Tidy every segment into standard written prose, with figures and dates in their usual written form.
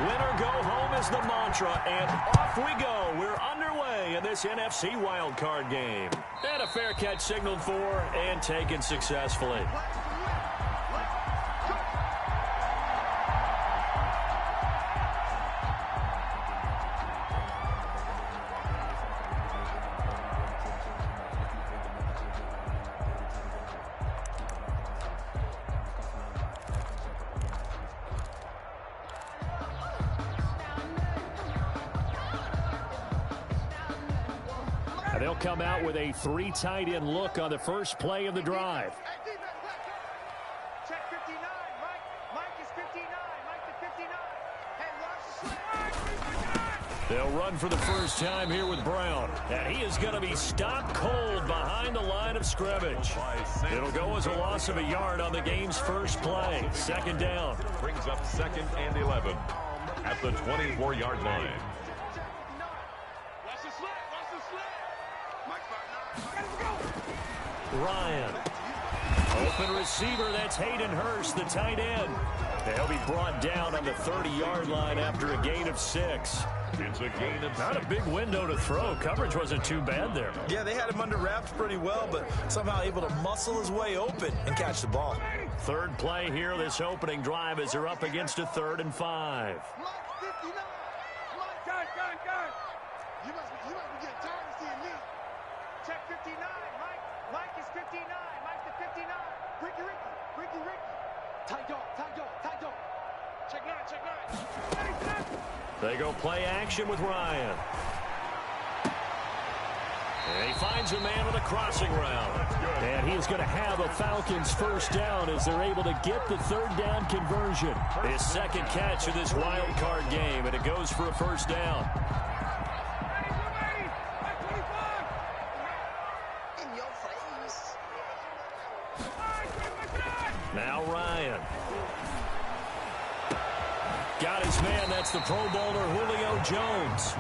Win or go home is the mantra, and off we go. We're underway in this NFC wildcard game. And a fair catch signaled for and taken successfully. They'll come out with a 3 tight end look on the first play of the drive. Check 59. Mike is 59. Mike to 59. They'll run for the first time here with Brown. And he is going to be stopped cold behind the line of scrimmage. It'll go as a loss of a yard on the game's first play. Second down. Brings up 2nd and 11 at the 24-yard line. Ryan. Open receiver, that's Hayden Hurst, the tight end. They'll be brought down on the 30-yard line after a gain of 6. It's a gain of Not a big window to throw. Coverage wasn't too bad there. Yeah, they had him under wraps pretty well, but somehow able to muscle his way open and catch the ball. Third play here, this opening drive, as they're up against a 3rd and 5. Mike 59. Mike, gun. You must be getting tired of seeing me. Check 59. Mike is 59. Mike to 59. Ricky. Tight dog. Check 9. They go play action with Ryan. And he finds a man with a crossing route. And he is going to have a Falcons first down as they're able to get the 3rd down conversion. His 2nd catch of this wild card game, and it goes for a first down. Now Ryan. Got his man. That's the Pro Bowler Julio Jones.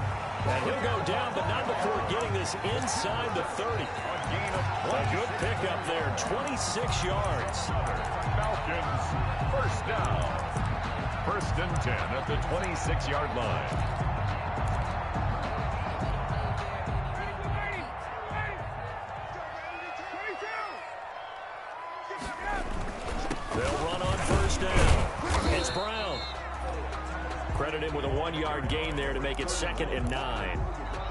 And he'll go down, but not before getting this inside the 30. A good pickup there, 26 yards. Falcons first down. 1st and 10 at the 26-yard line. They'll run on first down. It's Brown. Credit him with a 1-yard gain there to make it 2nd and 9.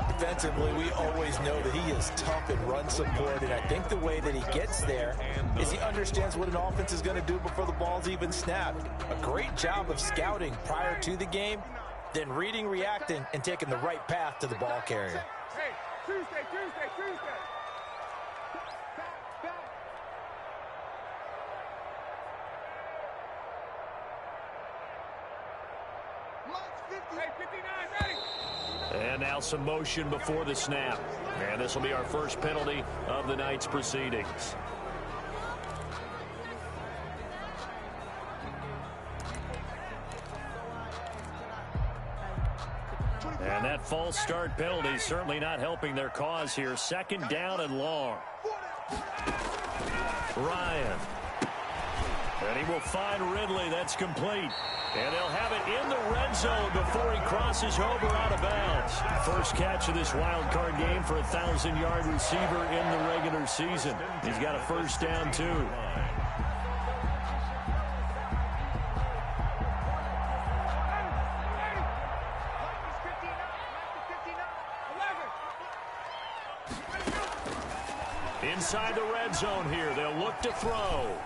Defensively, we always know that he is tough in run support, and I think the way that he gets there is he understands what an offense is going to do before the ball's even snapped. A great job of scouting prior to the game, then reading, reacting, and taking the right path to the ball carrier. Hey, Tuesday. And now some motion before the snap. And this will be our first penalty of the night's proceedings. And that false start penalty certainly not helping their cause here. 2nd down and long. Ryan. And he will find Ridley. That's complete. And they'll have it in the red zone before he crosses over out of bounds. First catch of this wild card game for a 1,000-yard receiver in the regular season. He's got a first down, too. Inside the red zone here, they'll look to throw.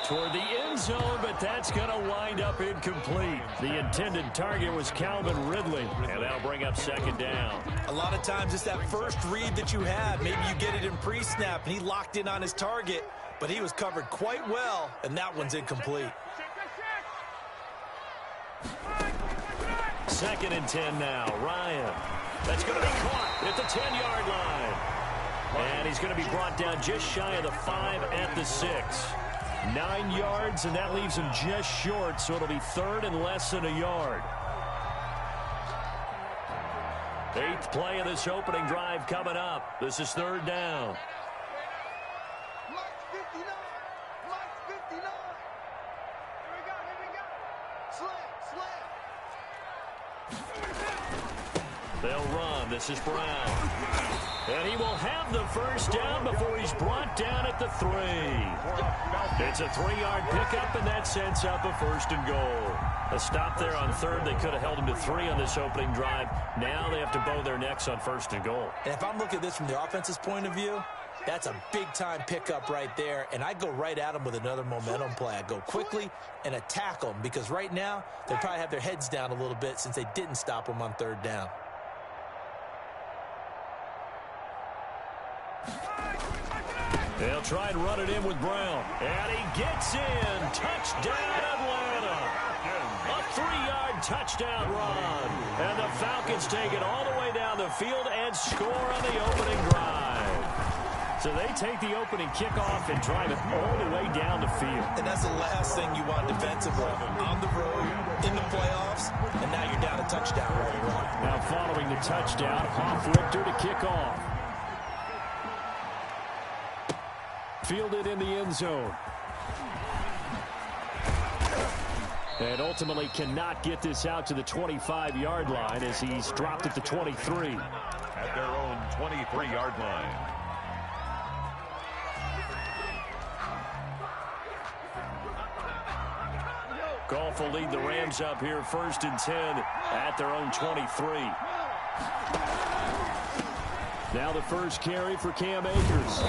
Toward the end zone, but that's going to wind up incomplete. The intended target was Calvin Ridley, and that'll bring up 2nd down. A lot of times it's that first read that you have. Maybe you get it in pre-snap, and he locked in on his target, but he was covered quite well, and that one's incomplete. 2nd and 10 now. Ryan. That's going to be caught at the 10-yard line. And he's going to be brought down just shy of the 5 at the 6. 9 yards, and that leaves him just short, so it'll be 3rd and less than a yard. 8th play of this opening drive coming up. This is 3rd down. Mike 59. Here we go. They'll run. This is Brown. And he will have the first down before he's brought down at the 3. It's a 3-yard pickup, and that sets up a 1st and goal. A stop there on 3rd. They could have held him to 3 on this opening drive. Now they have to bow their necks on 1st and goal. And if I'm looking at this from the offense's point of view, that's a big-time pickup right there, and I go right at them with another momentum play. I go quickly and attack them because right now they probably have their heads down a little bit since they didn't stop them on 3rd down. They'll try and run it in with Brown. And he gets in. Touchdown, Atlanta. A 3-yard touchdown run. And the Falcons take it all the way down the field and score on the opening drive. So they take the opening kickoff and drive it all the way down the field. And that's the last thing you want defensively. On the road, in the playoffs, and now you're down a touchdown right away. Now following the touchdown, Hoff-Richter to kick off. Fielded in the end zone. And ultimately cannot get this out to the 25-yard line as he's dropped at the 23. At their own 23-yard line. Goff will lead the Rams up here 1st and 10 at their own 23. Now the first carry for Cam Akers.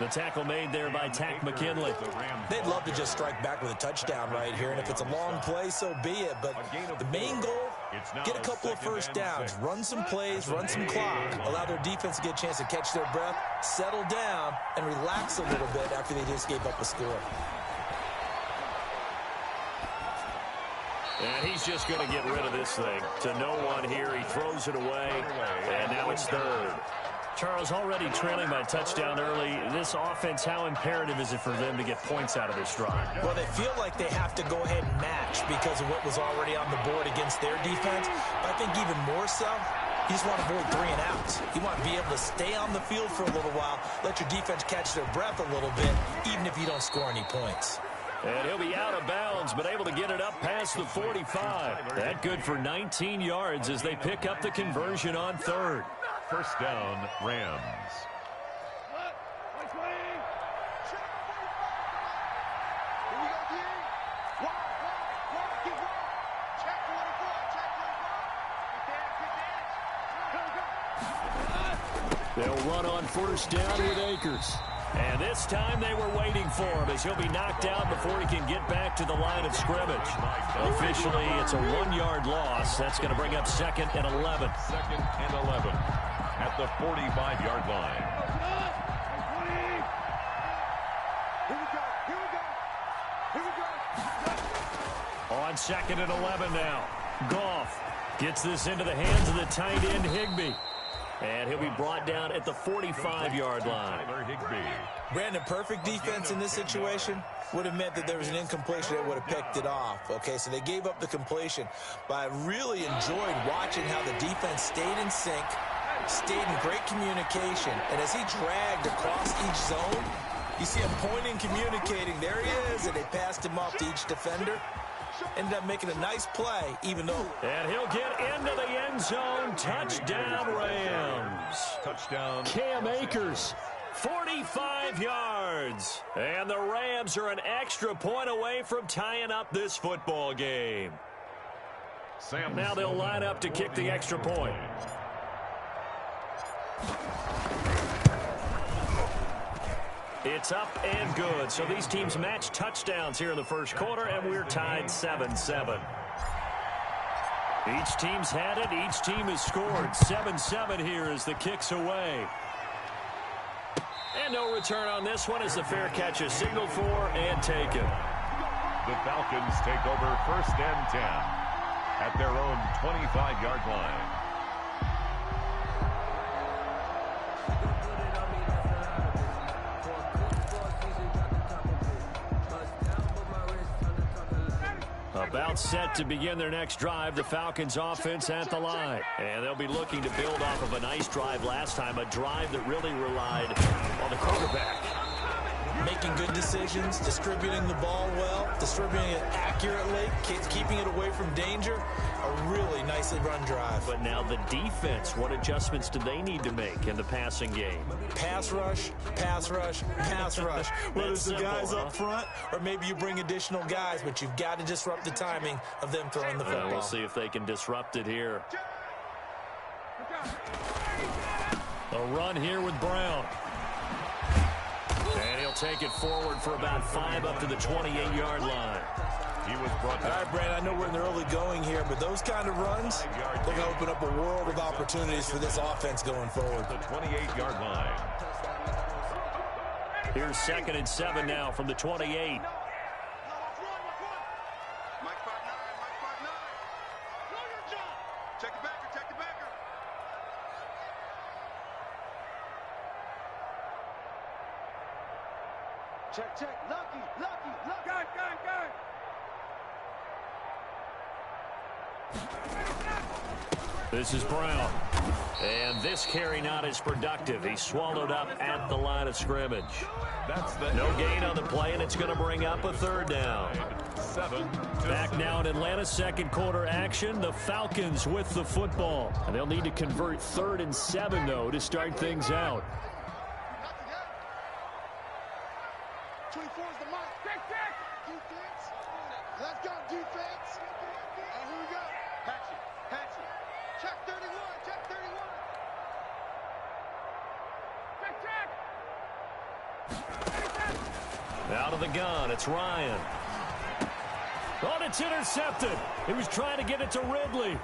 The tackle made there by Tack McKinley. They'd love to just strike back with a touchdown right here, and if it's a long play, so be it. But the main goal, get a couple of first downs, run some plays, run some clock, allow their defense to get a chance to catch their breath, settle down, and relax a little bit after they just gave up a score. And he's just going to get rid of this thing. To no one here, he throws it away, and now it's 3rd. Charles, already trailing by a touchdown early. This offense, how imperative is it for them to get points out of this drive? Well, they feel like they have to go ahead and match because of what was already on the board against their defense. But I think even more so, you just want to avoid 3 and outs. You want to be able to stay on the field for a little while, let your defense catch their breath a little bit, even if you don't score any points. And he'll be out of bounds, but able to get it up past the 45. That good for 19 yards as they pick up the conversion on 3rd. First down, Rams. They'll run on 1st down with Akers. And this time they were waiting for him as he'll be knocked out before he can get back to the line of scrimmage. Officially, it's a 1-yard loss. That's going to bring up 2nd and 11. 2nd and 11 at the 45-yard line. On 2nd and 11 now. Goff gets this into the hands of the tight end Higbee. And he'll be brought down at the 45-yard line. Brandon, perfect defense in this situation would have meant that there was an incompletion that would have picked it off. Okay, so they gave up the completion. But I really enjoyed watching how the defense stayed in sync, stayed in great communication. And as he dragged across each zone, you see him pointing, communicating. There he is, and they passed him off to each defender. Ended up making a nice play, even though... And he'll get into the end zone. Touchdown, Rams. Touchdown. Cam Akers, 45 yards. And the Rams are an extra point away from tying up this football game. Now they'll line up to kick the extra point. It's up and good. So these teams match touchdowns here in the first quarter, and we're tied 7-7. Each team's had it. Each team has scored. 7-7 here as the kick's away. And no return on this one as the fair catch is signaled for and taken. The Falcons take over 1st and 10 at their own 25-yard line. About set to begin their next drive, the Falcons offense at the line. And they'll be looking to build off of a nice drive last time, a drive that really relied on the quarterback. making good decisions, distributing the ball well, distributing it accurately, keeping it away from danger. A really nicely run drive. But now the defense, what adjustments do they need to make in the passing game? Pass rush, pass rush, pass rush. Whether it's the guys up front or maybe you bring additional guys, but you've got to disrupt the timing of them throwing the football. We'll see if they can disrupt it here. A run here with Brown. And he'll take it forward for about 5 up to the 28-yard line. He was brought down. All right, Brad, I know we're in the early going here, but those kind of runs, they're going to open up a world of opportunities for this offense going forward. The 28-yard line. Here's 2nd and 7 now from the 28. Mike 5'9", Mike 5'9". Know your job. Check the backer, check the backer. Check. Lucky. Gun. This is Brown. And this carry not as productive. He's swallowed up at the line of scrimmage. That's the No gain on the play, and it's going to bring up a 3rd down. 7. Back now in Atlanta, 2nd quarter action. The Falcons with the football. And they'll need to convert 3rd and 7, though, to start things out. 24 is the mic. Check. Defense. Let's go, defense. And here we go. Patchy. Check 31. Check. Out of the gun, it's Ryan. Oh, it's intercepted. He was trying to get it to Ridley.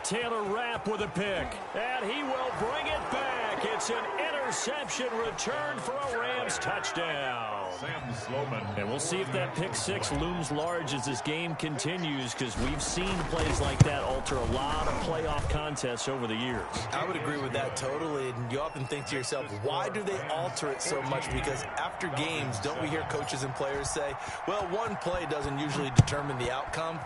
Taylor Rapp with a pick. And he will bring it back. It's an interception return for a Rams touchdown. Sam Sloman. And we'll see if that pick 6 looms large as this game continues, because we've seen plays like that alter a lot of playoff contests over the years. I would agree with that totally, and you often think to yourself, why do they alter it so much? Because after games, don't we hear coaches and players say, well, one play doesn't usually determine the outcome?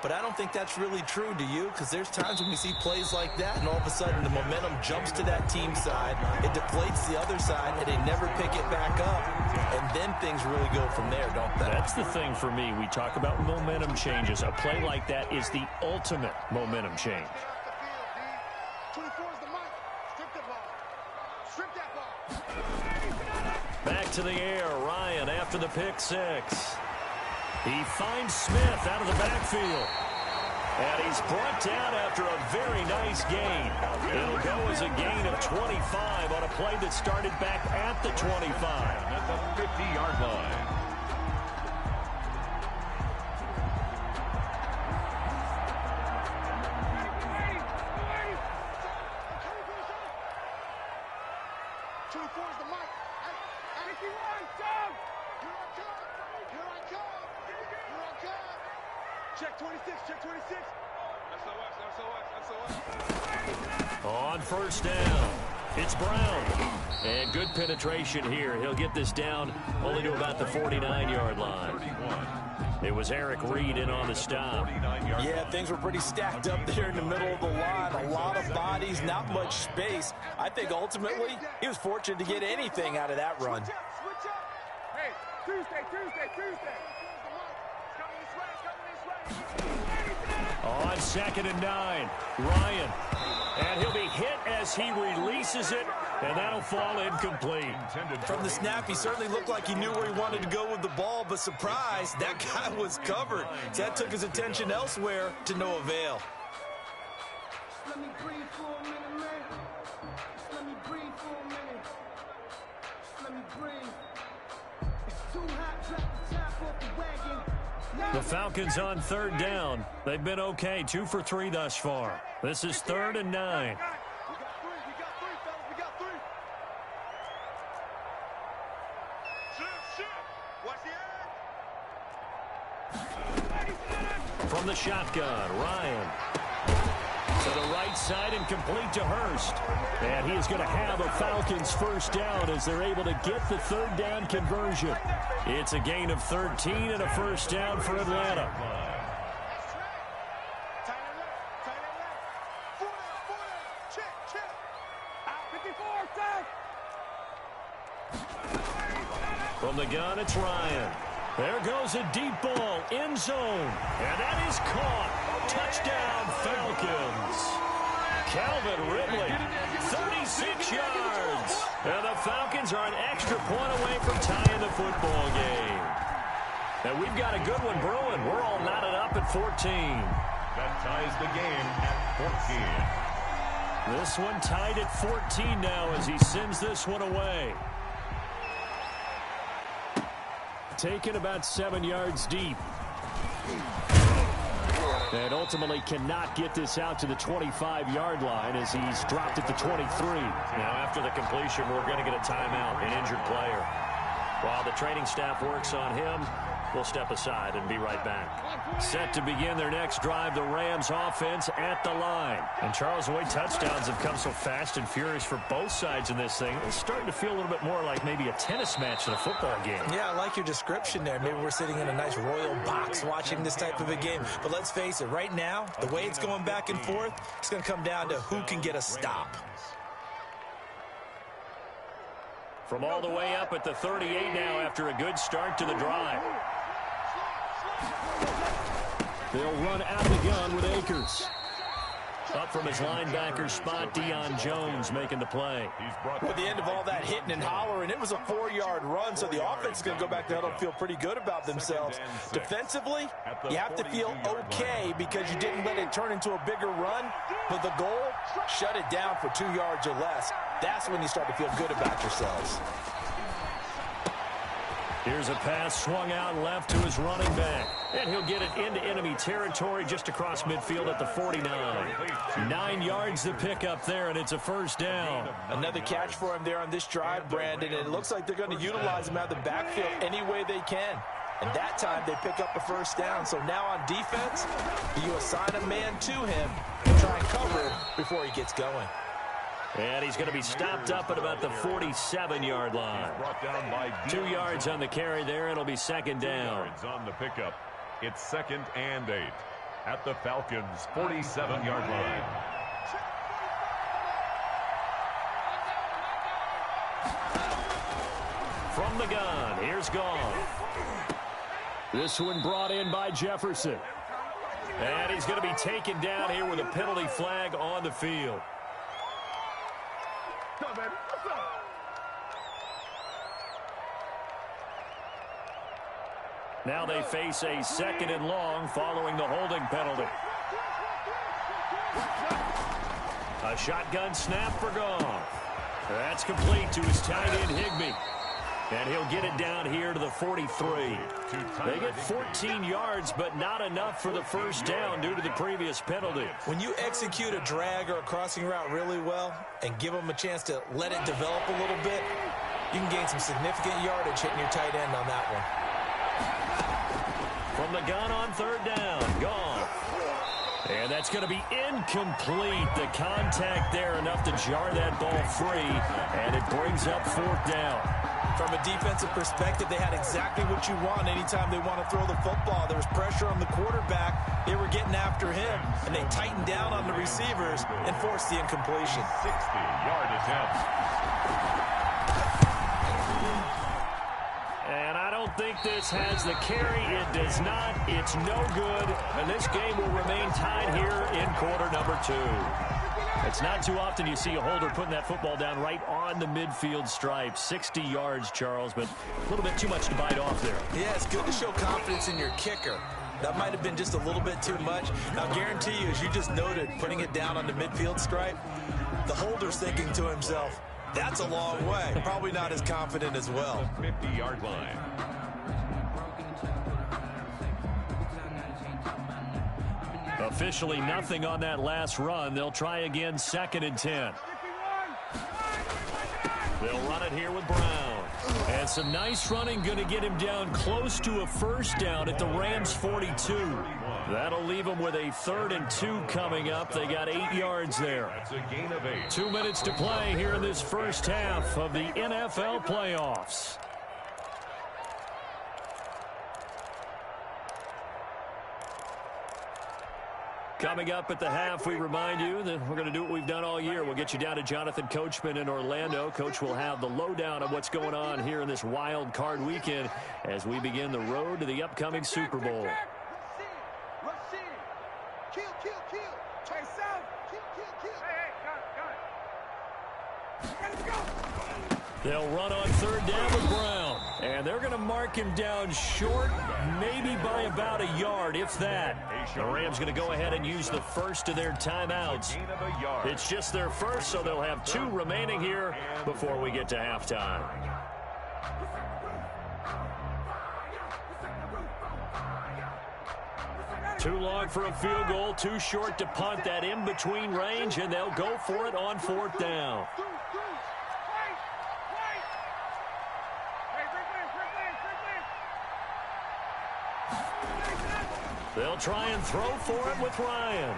But I don't think that's really true, do you? Because there's times when we see plays like that, and all of a sudden the momentum jumps to that team side, it deflates the other side, and they never pick it back up, and then things really go from there, don't they? That's the thing for me. We talk about momentum changes. A play like that is the ultimate momentum change. 24 is the mic. Strip that ball. Back to the air. Ryan after the pick 6. He finds Smith out of the backfield. And he's brought down after a very nice gain. It'll go as a gain of 25 on a play that started back at the 25. At the 50-yard line. Check 26, check 26. On 1st down, it's Brown. And good penetration here. He'll get this down only to about the 49-yard line. 31. It was Eric Reed in on the stop. Yeah, things were pretty stacked up there in the middle of the line. A lot of bodies, not much space. I think ultimately he was fortunate to get anything out of that run. Switch up. Hey, Tuesday. On 2nd and 9, Ryan. And he'll be hit as he releases it, and that'll fall incomplete. From the snap, he certainly looked like he knew where he wanted to go with the ball, but surprise, that guy was covered. So that took his attention elsewhere to no avail. Let me breathe for a minute, man. Let me breathe for a minute. Let me breathe. It's too hot, drop the top off the wagon. The Falcons on 3rd down. They've been okay, 2 for 3 thus far. This is 3rd and 9. We got three, fellas. We got 3. Shit. Watch the edge. From the shotgun, Ryan. To the right side and complete to Hurst. And he is going to have a Falcons 1st down as they're able to get the 3rd down conversion. It's a gain of 13 and a 1st down for Atlanta. From the gun, it's Ryan. There goes a deep ball, end zone. And that is caught. Touchdown, Falcons. Calvin Ridley, 36 yards. And the Falcons are an extra point away from tying the football game. And we've got a good one brewing. We're all knotted up at 14. That ties the game at 14. This one tied at 14 now as he sends this one away. Taken about 7 yards deep. And ultimately cannot get this out to the 25-yard line as he's dropped at the 23. Now after the completion, we're going to get a timeout, an injured player. While the training staff works on him, we'll step aside and be right back. Set to begin their next drive, the Rams offense at the line. And Charles, the way touchdowns have come so fast and furious for both sides in this thing, it's starting to feel a little bit more like maybe a tennis match than a football game. Yeah, I like your description there. Maybe we're sitting in a nice royal box watching this type of a game. But let's face it, right now, the way it's going back and forth, it's going to come down to who can get a stop. From all the way up at the 38 now after a good start to the drive. They'll run out of the gun with Akers. Up from his linebacker spot, Deion Jones making the play. With the end of all that hitting and hollering, it was a 4-yard run, so the offense is going to go back there and feel pretty good about themselves. Defensively, you have to feel okay because you didn't let it turn into a bigger run, but the goal, shut it down for 2 yards or less. That's when you start to feel good about yourselves. Here's a pass swung out left to his running back. And he'll get it into enemy territory just across midfield at the 49. 9 yards to pick up there, and it's a first down. Another catch for him there on this drive, Brandon. And it looks like they're going to utilize him out of the backfield any way they can. And that time they pick up a first down. So now on defense, you assign a man to him and try and cover him before he gets going. And he's going to be stopped up at about the 47-yard line. 2 yards on the carry there. It'll be second down. On the pickup. It's 2nd and 8 at the Falcons' 47-yard line. From the gun, here's Goff. This one brought in by Jefferson. And he's going to be taken down here with a penalty flag on the field. Now they face a 2nd and long following the holding penalty. A shotgun snap for Goff. That's complete to his tight end Higbee. And he'll get it down here to the 43. They get 14 yards, but not enough for the first down due to the previous penalty. When you execute a drag or a crossing route really well and give them a chance to let it develop a little bit, you can gain some significant yardage hitting your tight end on that one. From the gun on 3rd down, Goff. And that's going to be incomplete. The contact there enough to jar that ball free, and it brings up 4th down. From a defensive perspective, they had exactly what you want anytime they want to throw the football. There was pressure on the quarterback. They were getting after him, and they tightened down on the receivers and forced the incompletion. 60-yard attempt. And I don't think this has the carry. It does not. It's no good. And this game will remain tied here in quarter number 2. It's not too often you see a holder putting that football down right on the midfield stripe. 60 yards, Charles, but a little bit too much to bite off there. Yeah, it's good to show confidence in your kicker. That might have been just a little bit too much. I'll guarantee you, as you just noted, putting it down on the midfield stripe, the holder's thinking to himself, that's a long way. Probably not as confident as well. 50-yard line. Officially nothing on that last run. They'll try again, 2nd and 10. They'll run it here with Brown. And some nice running, going to get him down close to a first down at the Rams' 42. That'll leave them with a 3rd and 2 coming up. They got 8 yards there. That's a gain of 8. 2 minutes to play here in this first half of the NFL playoffs. Coming up at the half, we remind you that we're going to do what we've done all year. We'll get you down to Jonathan Coachman in Orlando. Coach will have the lowdown of what's going on here in this wild card weekend as we begin the road to the upcoming Super Bowl. They'll run on third down with Brown. And they're going to mark him down short, maybe by about a yard, if that. The Rams going to go ahead and use the first of their timeouts. It's just their first, so they'll have 2 remaining here before we get to halftime. Too long for a field goal, too short to punt. That in-between range, and they'll go for it on 4th down. They'll try and throw for it with Ryan.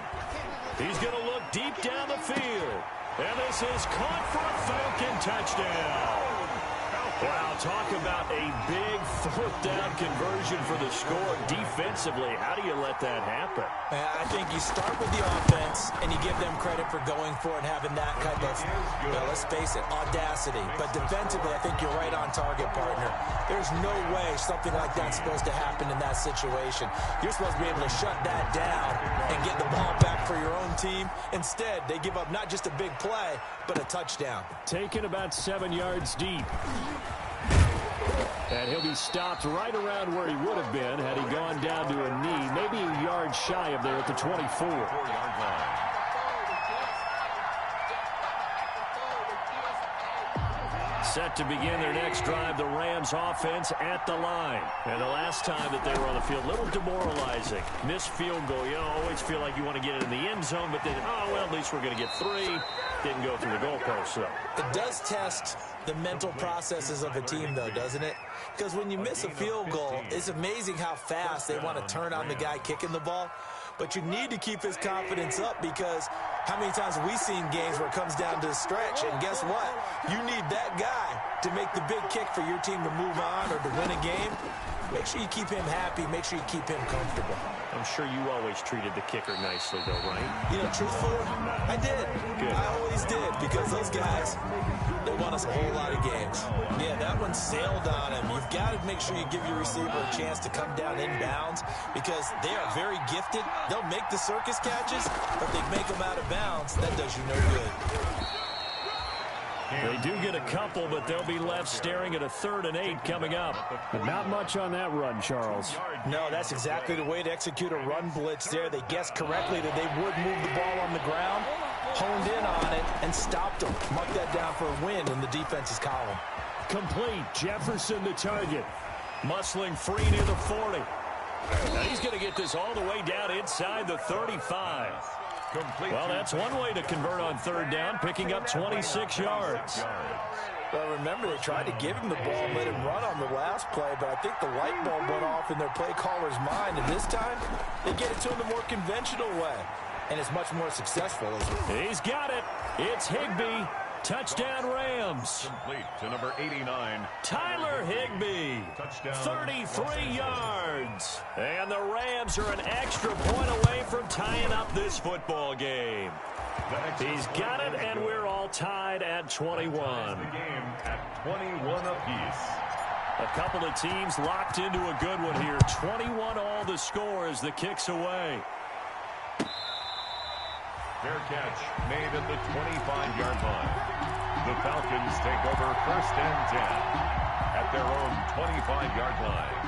He's going to look deep down the field. And this is caught for a Falcon touchdown. Wow, talk about a big 4th down conversion for the score. Defensively, how do you let that happen? I think you start with the offense, and you give them credit for going for it and having that kind of, let's face it, audacity. But defensively, I think you're right on target, partner. There's no way something like that's supposed to happen in that situation. You're supposed to be able to shut that down and get the ball back for your own team. Instead, they give up not just a big play, but a touchdown. Taken about 7 yards deep. And he'll be stopped right around where he would have been had he gone down to a knee, maybe a yard shy of there at the 24. Set to begin their next drive, the Rams offense at the line. And the last time that they were on the field, a little demoralizing. Missed field goal. You always feel like you want to get it in the end zone, but then, well, at least we're going to get 3. Didn't go through the goalpost, though. It does test the mental processes of a team, though, doesn't it? Because when you miss a field goal, it's amazing how fast they want to turn on the guy kicking the ball. But you need to keep his confidence up, because how many times have we seen games where it comes down to the stretch, and guess what? You need that guy to make the big kick for your team to move on or to win a game. Make sure you keep him happy. Make sure you keep him comfortable. I'm sure you always treated the kicker nicely, though, right? You know, truthfully, I did. Good. I always did, because those guys, they won us a whole lot of games. Yeah, that one sailed on him. You've got to make sure you give your receiver a chance to come down inbounds, because they are very gifted. They'll make the circus catches, but they make them out of bounds. That does you no good. They do get a couple, but they'll be left staring at a 3rd and 8 coming up. But not much on that run, Charles. No, that's exactly the way to execute a run blitz there. They guessed correctly that they would move the ball on the ground, honed in on it, and stopped them. Mark that down for a win in the defense's column. Complete. Jefferson the target. Muscling free near the 40. Now he's going to get this all the way down inside the 35. Well, that's one way to convert on 3rd down, picking up 26 yards. Well, remember, they tried to give him the ball and let him run on the last play, but I think the light bulb went off in their play caller's mind, and this time they get it to him the more conventional way, and it's much more successful. He's got it. It's Higbee. Touchdown, Rams. Complete to number 89. Tyler Higbee. Touchdown. 33 yards. And the Rams are an extra point away from tying up this football game. He's got it, and we're all tied at 21. The game at 21 apiece. A couple of teams locked into a good one here. 21 all the score as the kick's away. Fair catch made at the 25-yard line. The Falcons take over 1st and 10 at their own 25-yard line.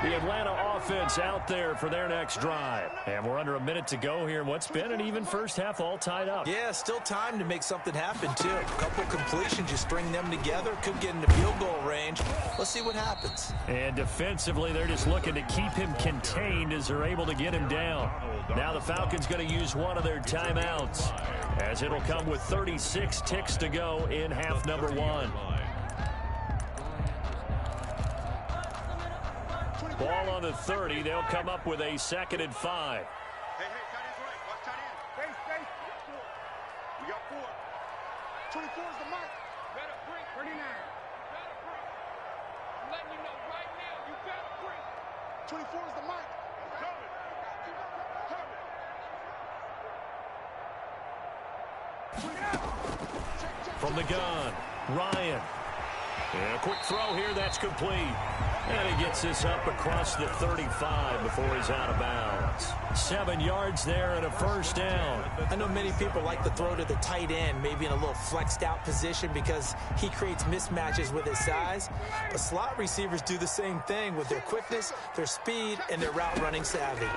The Atlanta offense out there for their next drive. And we're under a minute to go here in what's been an even first half, all tied up. Yeah, still time to make something happen, too. A couple completions, you string them together, could get into field goal range. Let's see what happens. And defensively, they're just looking to keep him contained as they're able to get him down. Now the Falcons going to use one of their timeouts, as it'll come with 36 ticks to go in half number 1. Ball on the 30. They'll come up with a 2nd and 5. Hey, tight end's right. Watch tight end. Face. We got 4. 24 is the mark. Better break. 39. Better break. I'm letting you know right now, you better break. 24 is the mark. Coming. From the gun, Ryan. And a quick throw here, that's complete. And he gets this up across the 35 before he's out of bounds. 7 yards there and a first down. I know many people like to throw to the tight end, maybe in a little flexed out position because he creates mismatches with his size. But slot receivers do the same thing with their quickness, their speed, and their route running savvy.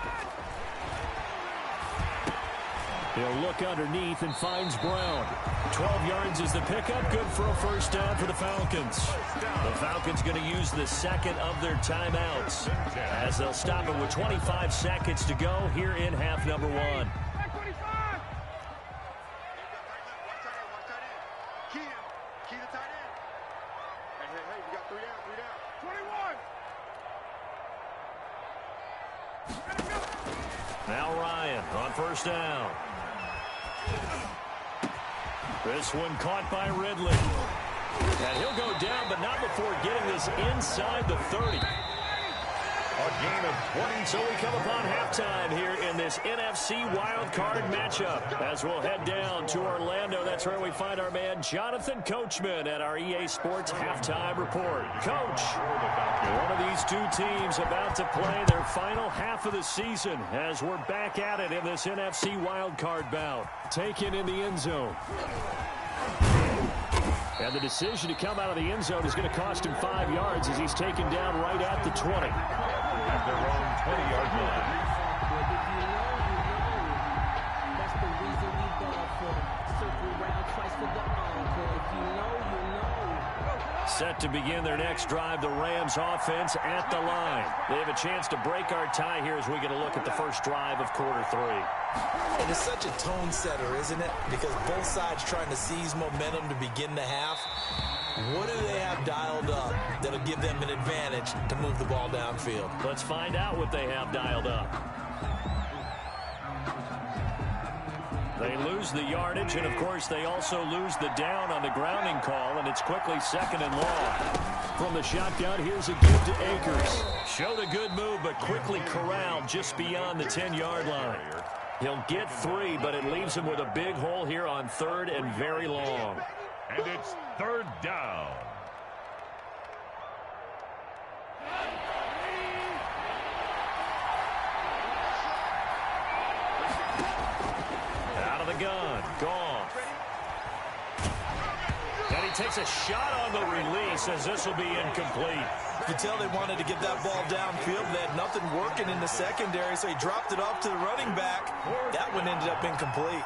He'll look underneath and finds Brown. 12 yards is the pickup. Good for a first down for the Falcons. The Falcons going to use the second of their timeouts as they'll stop it with 25 seconds to go here in half number 1. Now Ryan on first down. This one caught by Ridley. And he'll go down, but not before getting this inside the 30. A gain of 20. So we come upon halftime here in this NFC wildcard matchup. As we'll head down to Orlando, that's where we find our man Jonathan Coachman at our EA Sports Halftime Report. Coach, one of these two teams about to play their final half of the season as we're back at it in this NFC wildcard bout. Taken in the end zone. And the decision to come out of the end zone is going to cost him 5 yards as he's taken down right at the 20. At their own 20-yard line. That's the reason we ball for. Circle round twice for the encore. If you know, you know. Set to begin their next drive, the Rams offense at the line. They have a chance to break our tie here as we get a look at the first drive of quarter 3. It is such a tone setter, isn't it? Because both sides trying to seize momentum to begin the half. What do they have dialed up that'll give them an advantage to move the ball downfield? Let's find out what they have dialed up. They lose the yardage, and of course they also lose the down on the grounding call, and it's quickly second and long. From the shotgun, here's a give to Akers. Showed a good move, but quickly corralled just beyond the 10-yard line. He'll get 3, but it leaves him with a big hole here on 3rd and very long. And it's 3rd down. Out of the gun. Goff. And he takes a shot on the release as this will be incomplete. You could tell they wanted to get that ball downfield. They had nothing working in the secondary, so he dropped it off to the running back. That one ended up incomplete.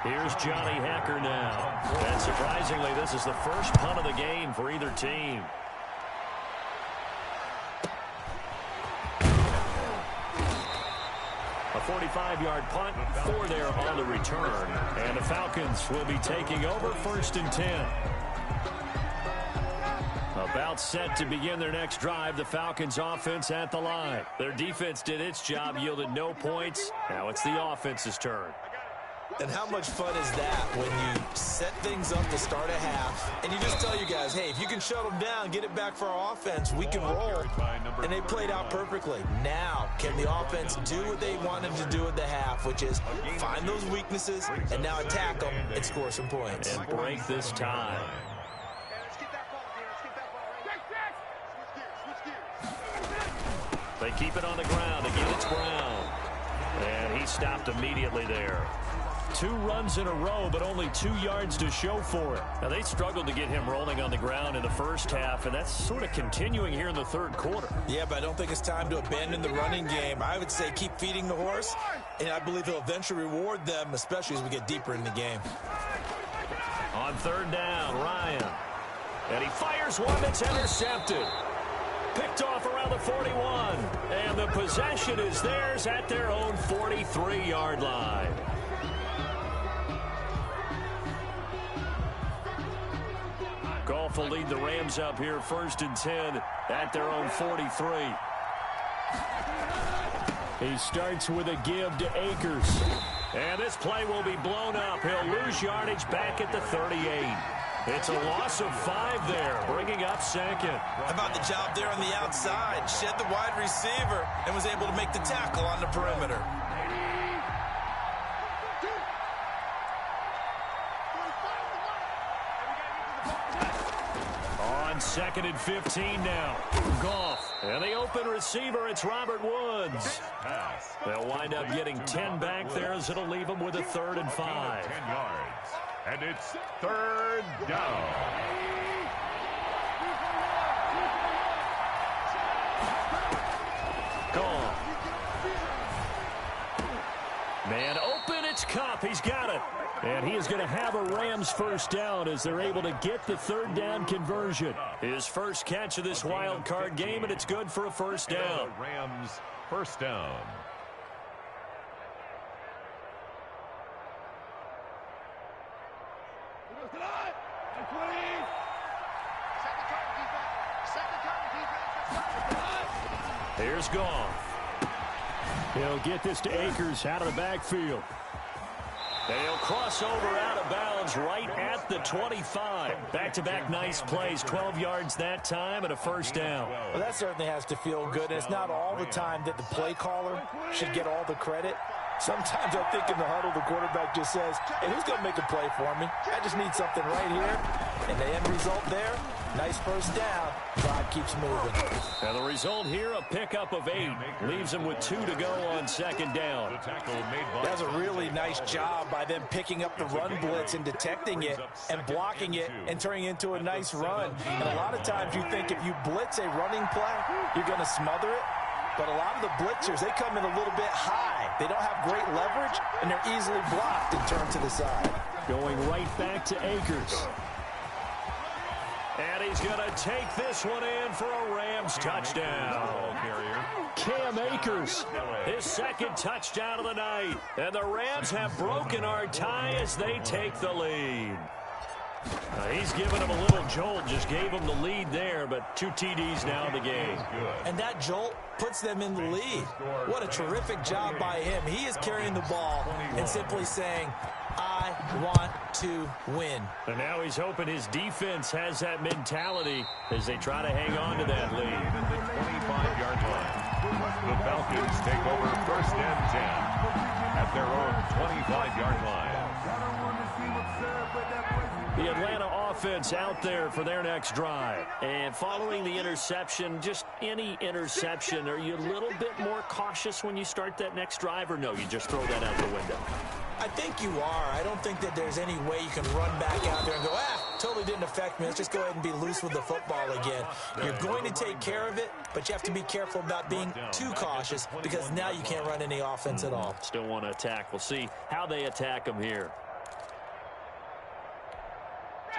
Here's Johnny Hacker now. And surprisingly, this is the first punt of the game for either team. A 45-yard punt, 4 there on the return. And the Falcons will be taking over 1st and 10. About set to begin their next drive, the Falcons offense at the line. Their defense did its job, yielded no points. Now it's the offense's turn. And how much fun is that when you set things up to start a half and you just tell you guys, hey, if you can shut them down, get it back for our offense, we can roll. And they played out perfectly. Now, can the offense do what they wanted to do at the half, which is find those weaknesses and now attack them and score some points. And break this tie. They keep it on the ground. Again, it's Brown. And he stopped immediately there. 2 runs in a row, but only 2 yards to show for it. Now, they struggled to get him rolling on the ground in the first half, and that's sort of continuing here in the 3rd quarter. Yeah, but I don't think it's time to abandon the running game. I would say keep feeding the horse, and I believe he'll eventually reward them, especially as we get deeper in the game. On 3rd down, Ryan. And he fires one that's intercepted. Picked off around the 41. And the possession is theirs at their own 43-yard line. Goff will lead the Rams up here 1st and 10 at their own 43. He starts with a give to Akers. And this play will be blown up. He'll lose yardage back at the 38. It's a loss of 5 there, bringing up 2nd. How about the job there on the outside? Shed the wide receiver and was able to make the tackle on the perimeter. 2nd and 15 now. Goff. And the open receiver, it's Robert Woods. They'll wind up getting 10 back there as it'll leave them with a 3rd and 5. 10 yards. And it's 3rd down. Goff. Man open, it's Kupp. He's got it. And he is going to have a Rams first down as they're able to get the 3rd down conversion. His first catch of this wild card game, and it's good for a first down. Rams first down. Here's Goff. He'll get this to Akers out of the backfield. And he'll cross over out of bounds right at the 25. Back-to-back nice plays, 12 yards that time and a first down. Well, that certainly has to feel good. And it's not all the time that the play caller should get all the credit. Sometimes I think in the huddle, the quarterback just says, hey, who's going to make a play for me? I just need something right here. And the end result there, nice first down. Drive keeps moving. And the result here, a pickup of 8. Leaves him with 2 to go on 2nd down. That was a really nice job by them picking up the run blitz and detecting it and blocking it and turning it into a nice run. And a lot of times you think if you blitz a running play, you're going to smother it. But a lot of the blitzers, they come in a little bit high. They don't have great leverage, and they're easily blocked and turned to the side. Going right back to Akers. And he's going to take this one in for a Rams touchdown. Cam Akers, his 2nd touchdown of the night. And the Rams have broken our tie as they take the lead. He's given him a little jolt, just gave him the lead there, but 2 TDs now in the game. And that jolt puts them in the lead. What a terrific job by him. He is carrying the ball and simply saying, I want to win. And now he's hoping his defense has that mentality as they try to hang on to that lead. The 25-yard line. The Falcons take over 1st and 10 at their own 25-yard line. The Atlanta offense out there for their next drive. And following the interception, just any interception, are you a little bit more cautious when you start that next drive, or no, you just throw that out the window? I think you are. I don't think that there's any way you can run back out there and go, totally didn't affect me. Let's just go ahead and be loose with the football again. You're going to take care of it, but you have to be careful about being too cautious because now you can't run any offense at all. Still want to attack. We'll see how they attack them here.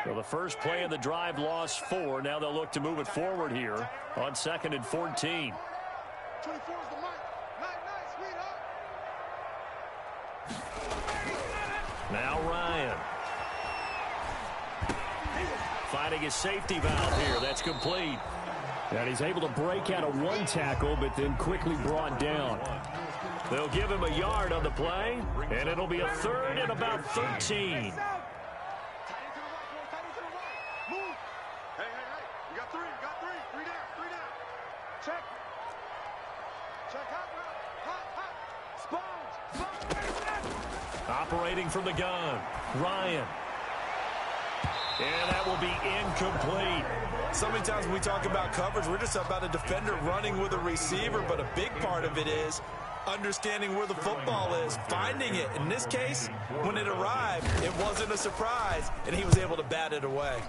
So the first play of the drive lost 4. Now they'll look to move it forward here on 2nd and 14. 24 is the mic. Nice, sweetheart. Now Ryan. Finding his safety valve here. That's complete. And he's able to break out of 1 tackle, but then quickly brought down. They'll give him a yard on the play, and it'll be a 3rd and about 13. Operating from the gun, Ryan. And that will be incomplete. So many times when we talk about coverage, we're just about a defender running with a receiver, but a big part of it is understanding where the football is, finding it. In this case, when it arrived, it wasn't a surprise, and he was able to bat it away.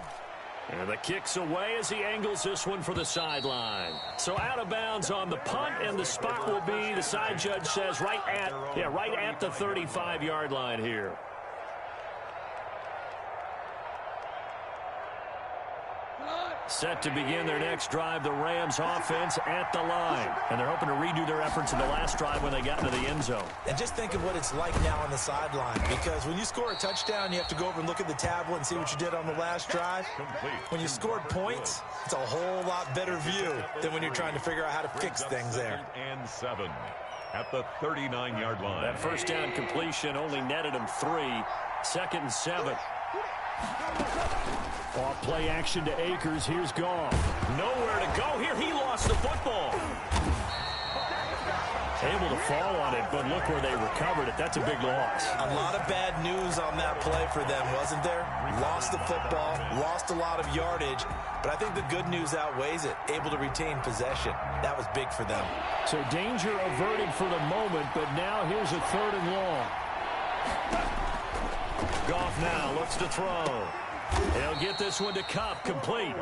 And the kick's away as he angles this one for the sideline. So out of bounds on the punt, and the spot will be, the side judge says, right at the 35-yard line here. Set to begin their next drive, the Rams offense at the line. And they're hoping to redo their efforts in the last drive when they got into the end zone. And just think of what it's like now on the sideline, because when you score a touchdown, you have to go over and look at the tablet and see what you did on the last drive. When you scored points, it's a whole lot better view than when you're trying to figure out how to fix things there. And 7 at the 39-yard line. That first down completion only netted him 3. 2nd and 7. Off play action to Akers. Here's Goff. Nowhere to go here. He lost the football. able to fall on it, but look where they recovered it. That's a big loss. A lot of bad news on that play for them, wasn't there? Lost the football, lost a lot of yardage, but I think the good news outweighs it. Able to retain possession. That was big for them. So danger averted for the moment, but now here's a 3rd and long. Goff now looks to throw. He'll get this one to Kpick, complete.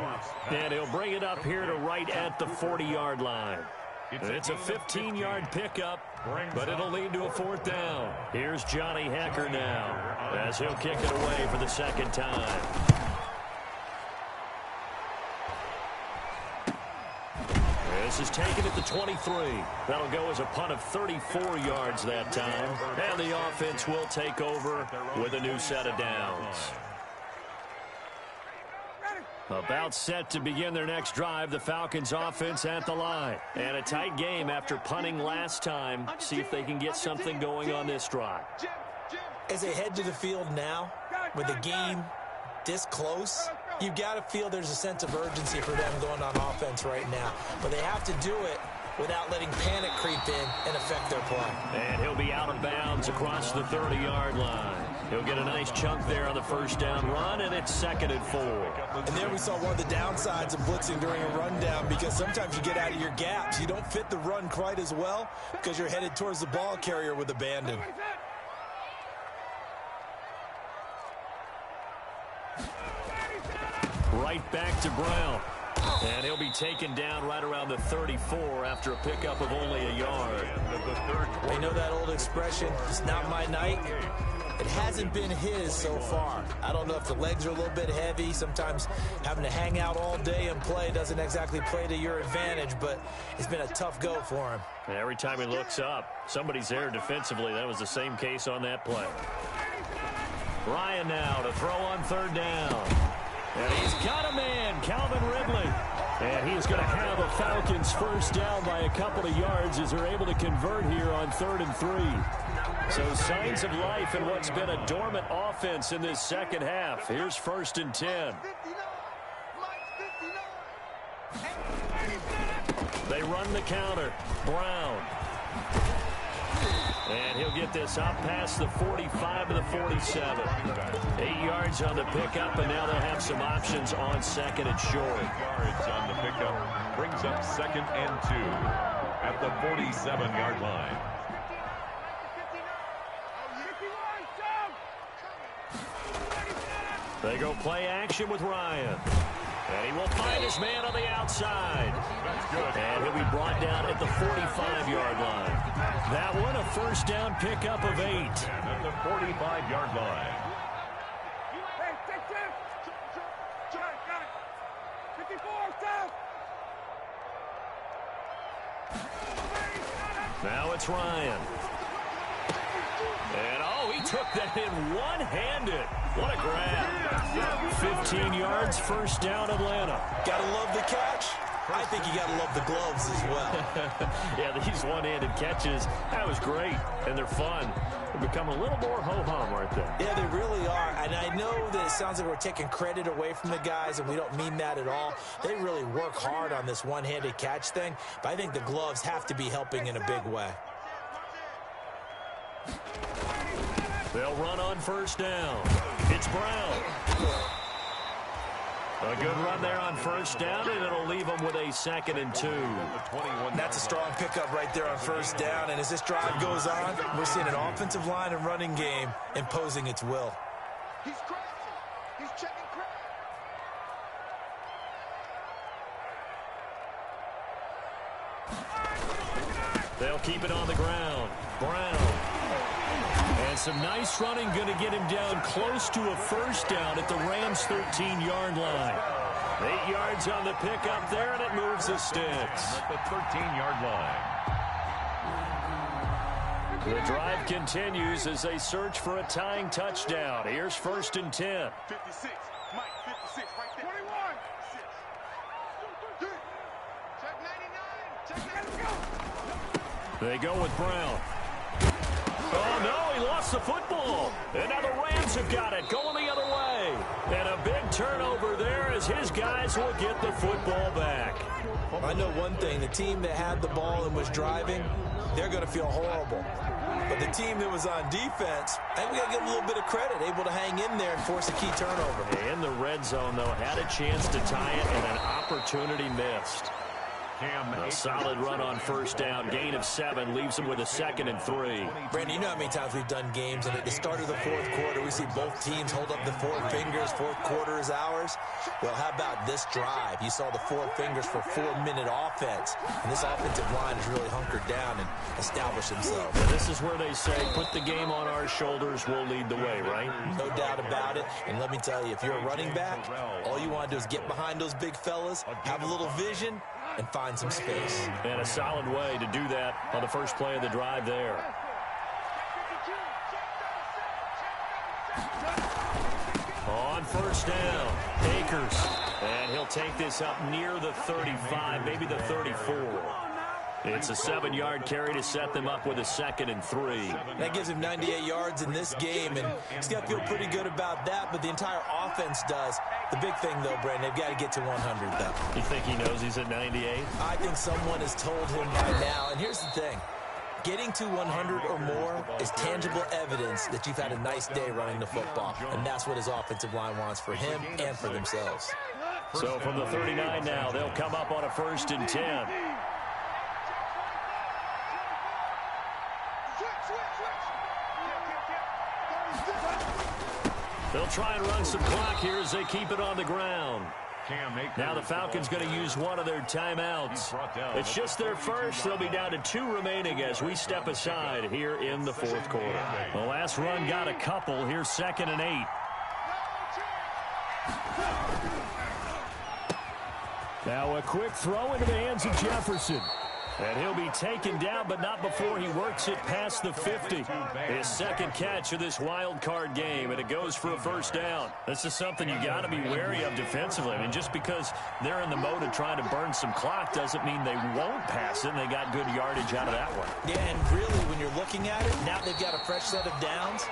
And he'll bring it up here to right at the 40-yard line. It's a 15-yard pickup, but it'll lead to a 4th down. Here's Johnny Hecker now, as he'll kick it away for the 2nd time. This is taken at the 23. That'll go as a punt of 34 yards that time. And the offense will take over with a new set of downs. About set to begin their next drive, the Falcons offense at the line. And a tight game after punting last time. See if they can get something going on this drive. As they head to the field now, with the game this close, you've got to feel there's a sense of urgency for them going on offense right now. But they have to do it without letting panic creep in and affect their play. And he'll be out of bounds across the 30-yard line. He'll get a nice chunk there on the 1st down run, and it's 2nd and 4. And there we saw one of the downsides of blitzing during a rundown, because sometimes you get out of your gaps. You don't fit the run quite as well because you're headed towards the ball carrier with abandon. Right back to Brown. And he'll be taken down right around the 34 after a pickup of only a yard. I know that old expression, it's not my night. It hasn't been his so far. I don't know if the legs are a little bit heavy. Sometimes having to hang out all day and play doesn't exactly play to your advantage, but it's been a tough go for him. And every time he looks up, somebody's there defensively. That was the same case on that play. Ryan now to throw on 3rd down. And he's got a man, Calvin Ridley. And he's going to have a Falcons 1st down by a couple of yards as they're able to convert here on 3rd and 3. So signs of life in what's been a dormant offense in this 2nd half. Here's 1st and 10. They run the counter. Brown. And he'll get this up past the 45 to the 47. 8 yards on the pickup, and now they'll have some options on 2nd and short. Yards on the pickup brings up 2nd and 2 at the 47-yard line. They go play action with Ryan. And he will find his man on the outside. That's good. And he'll be brought down at the 45-yard line. That one, a 1st down pickup of 8. And at the 45-yard line. Now it's Ryan. And, oh, he took that in one-handed. What a grab. 15 yards, 1st down, Atlanta. Gotta love the catch. I think you gotta love the gloves as well. Yeah, these one-handed catches, that was great, and they're fun. They've become a little more ho-hum, aren't they? Yeah, they really are. And I know that it sounds like we're taking credit away from the guys, and we don't mean that at all. They really work hard on this one-handed catch thing, but I think the gloves have to be helping in a big way. They'll run on 1st down. It's Brown. A good run there on 1st down, and it'll leave them with a 2nd and 2. That's a strong pickup right there on 1st down, and as this drive goes on, we're seeing an offensive line and running game imposing its will. He's crashing. He's checking crash. They'll keep it on the ground. Brown. And some nice running, going to get him down close to a 1st down at the Rams' 13-yard line. 8 yards on the pickup there, and it moves the sticks. At the 13-yard line. The drive continues as they search for a tying touchdown. Here's 1st and 10. 56. Mike, 56 right there. 21. Check 99. Check 99. Go. They go with Brown. Oh, no, he lost the football. And now the Rams have got it, going the other way. And a big turnover there as his guys will get the football back. I know one thing. The team that had the ball and was driving, they're going to feel horrible. But the team that was on defense, I think we got to give them a little bit of credit, able to hang in there and force a key turnover. In the red zone, though, had a chance to tie it and an opportunity missed. A solid run on first down. Gain of 7 leaves him with a 2nd and 3. Brandon, you know how many times we've done games, and at the start of the fourth quarter, we see both teams hold up the 4 fingers. Fourth quarter is ours. Well, how about this drive? You saw the 4 fingers for 4-minute offense, and this offensive line has really hunkered down and established themselves. And this is where they say, put the game on our shoulders, we'll lead the way, right? No doubt about it. And let me tell you, if you're a running back, all you want to do is get behind those big fellas, have a little vision, and find some space. And a solid way to do that on the first play of the drive there. On first down, Akers. And he'll take this up near the 35, maybe the 34. It's a 7-yard carry to set them up with a 2nd and 3. That gives him 98 yards in this game, and he's got to feel pretty good about that, but the entire offense does. The big thing, though, Brandon, they've got to get to 100, though. You think he knows he's at 98? I think someone has told him by now, and here's the thing. Getting to 100 or more is tangible evidence that you've had a nice day running the football, and that's what his offensive line wants for him and for themselves. So from the 39 now, they'll come up on a 1st and 10. They'll try and run some clock here as they keep it on the ground. Now the Falcons going to use one of their timeouts. It's just their first. They'll be down to 2 remaining as we step aside here in the fourth quarter. The last run got a couple. Here's 2nd and 8. Now a quick throw into the hands of Jefferson. And he'll be taken down, but not before he works it past the 50. His 2nd catch of this wild card game, and it goes for a 1st down. This is something you got to be wary of defensively. I mean, just because they're in the mode of trying to burn some clock doesn't mean they won't pass it, and they got good yardage out of that one. Yeah, and really, when you're looking at it, now they've got a fresh set of downs.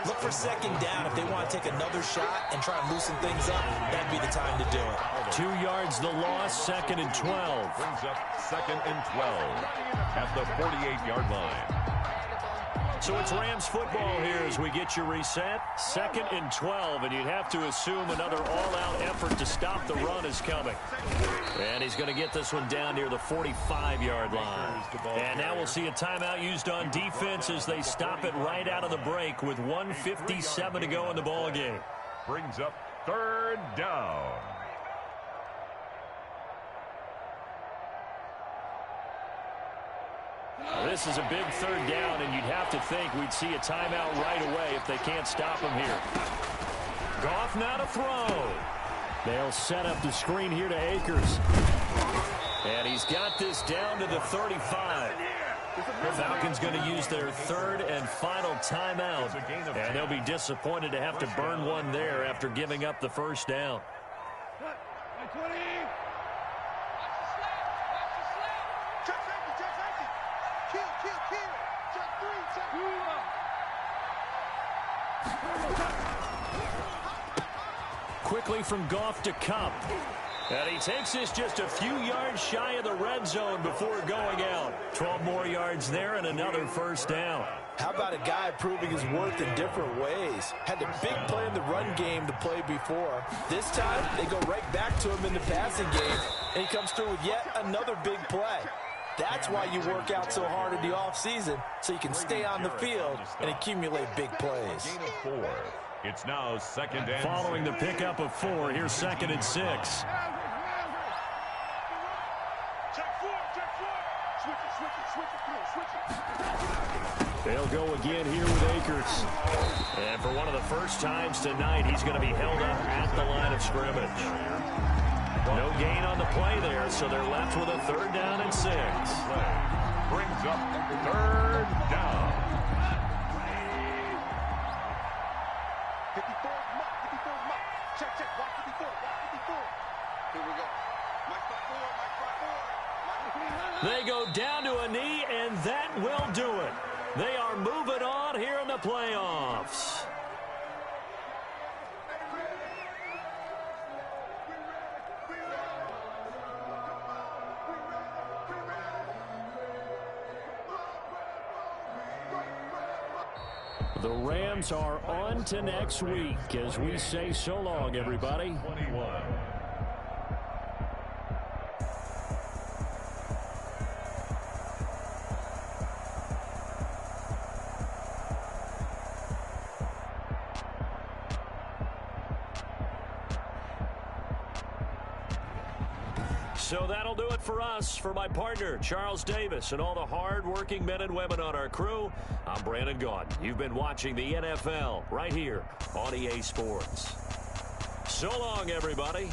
Look for 2nd down. If they want to take another shot and try and loosen things up, that'd be the time to do it. 2 yards the loss, 2nd and 12. Brings up 2nd and 12 at the 48-yard line. So it's Rams football here as we get you reset. 2nd and 12, and you'd have to assume another all-out effort to stop the run is coming. And he's going to get this one down near the 45-yard line. And now we'll see a timeout used on defense as they stop it right out of the break with 1:57 to go in the ball game. Brings up 3rd down. This is a big 3rd down, and you'd have to think we'd see a timeout right away if they can't stop him here. Goff now to throw. They'll set up the screen here to Akers. And he's got this down to the 35. The Falcons going to use their 3rd and final timeout. And they'll be disappointed to have to burn one there after giving up the 1st down. Quickly from Goff to Kupp. And he takes this just a few yards shy of the red zone before going out. 12 more yards there and another 1st down. How about a guy proving his worth in different ways? Had the big play in the run game to play before. This time, they go right back to him in the passing game, and he comes through with yet another big play. That's why you work out so hard in the offseason, so you can stay on the field and accumulate big plays. Gain of 4. It's now 2nd and 6. Following the pickup of 4, here's 2nd and 6. Check 4. Switch it. They'll go again here with Akers. And for one of the first times tonight, he's going to be held up at the line of scrimmage. No gain on the play there, so they're left with a 3rd down and 6. Brings up 3rd down. 54 mark. Check. Watch 54. Here we go. Mike by 4. They go down to a knee, and that will do it. They are moving on here in the playoffs. The Rams are on to next week as we say so long, everybody. 21. So that'll do it for us. For my partner, Charles Davis, and all the hard-working men and women on our crew, I'm Brandon Gaudin. You've been watching the NFL right here on EA Sports. So long, everybody.